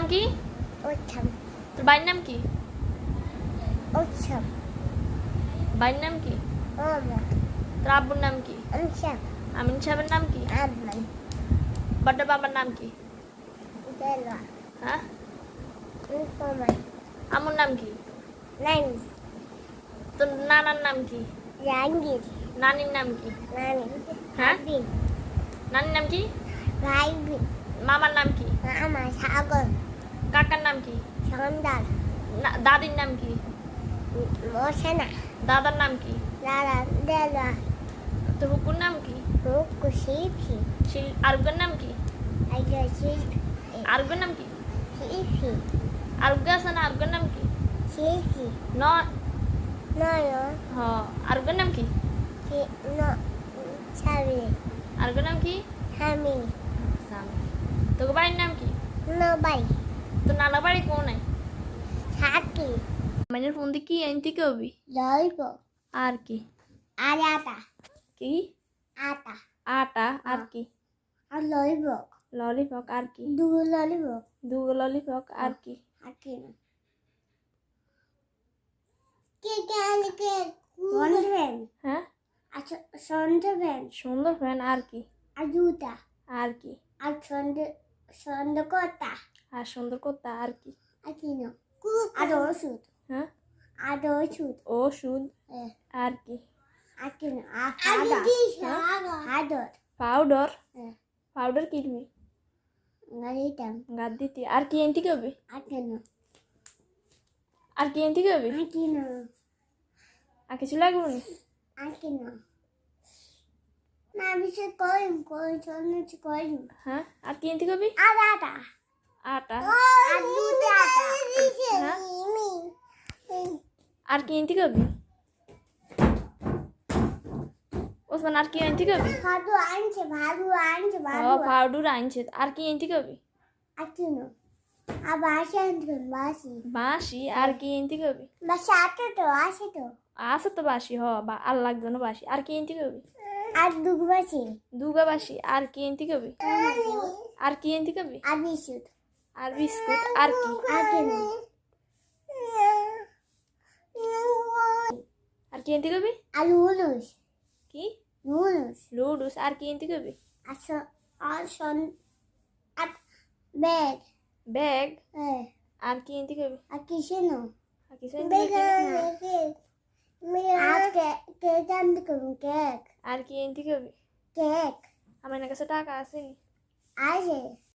নাম কি? উৎসব তোর ভাইয়ের নাম কি? উৎসব ভাইয়ের নাম কি? ওমর তোর আব্বুর নাম কি? আমসাব আমিন সাহেবের নাম কি? আবমান বড় বাবার নাম কি? দেলা হ্যাঁ? উসমা আম্মুর নাম কি? নাইন তোর নানার নাম কি? জাহাঙ্গীর নানির নাম কি? নানি হ্যাঁ? ভাবিন নানির নাম কি? ভাইবিন মামার নাম কি? মামা সাগর কাকার নাম কি? সন্দাল দাদির নাম কি? মোশানা দাদার নাম কি? লালা দেলা তোর হুকুর নাম কি? রুকু শিফি আরুগের নাম কি? আইজা আরুগের নাম কি? শিফি আরুগে আছে না, আরুগের নাম কি? শিফি ন নয় হ আরুগের নাম কি? ন ছাবি আরুগের নাম কি? হামি তোর বাড়ির নাম কি? নবাই তোর নানা বাড়ি কোনে? সাকি মানে ফোন দিয়ে কি আনতে কবি? জৈব আর কি? আর আটা কি? আটা আটা আর কি? আর লইব ললিপপ আর কি? দু লইব দুগো ললিপপ আর কি? আর কি না কে কে কে সন্দেবেন হ্যাঁ? আচ্ছা সন্দেবেন সুন্দর ফ্যান আর কি? আর জুতা আর কি? আর সন্দেহ কথা আর সুন্দর করতে আর কি? আর কি না আর ওষুধ হ্যাঁ? আর ওষুধ ওষুধ আর কি? আর কি না আদর পাউডার পাউডার কিনবি গাড়িটাম গাদ দিতি আর কি এনতি কবি? আর কি না আর কি এনতি কবি? আর কি না আর কিছু লাগবে না? আর কি না না আমি সে কই চলছে কই হ্যাঁ? আর কি এনতি কবি? আর আটা আটা আর দুধে আটা হ্যাঁ? আর কি এনতি কবি? ওসমান আর কি এনতি কবি? ভাদু আনছে ভাদু পাউডার আনছে আর কি এনতি কবি? আর কি না আর বাসি আনছে বাসি বাঁশি আর কি এনতি কবি? বাসি আটা তো আসে তো আছে তো বাঁশি বা আর লাগবে না বাঁশি আর কি এনতি কবি? আর দুগ বাসি দুগা বাঁশি আর কি এনতি কবি? আর কি এনতি কবি? আর বিস্কুট আর বিস্কুট আর কি? আর কি না আর কি এনতি কবি? আর লুলুস কি? লুলুস লুডুস আর কি এনতি কবি? আচ্ছা আর আর ব্যাগ ব্যাগ হ্যাঁ আর কি এনতি কবি? আর কিসে না আর কিছু এনতি কবি? আর কেক আনতে করুন কেক আর কি এনতি কবি? কেক আমার কাছে টাকা আছে নি? আছে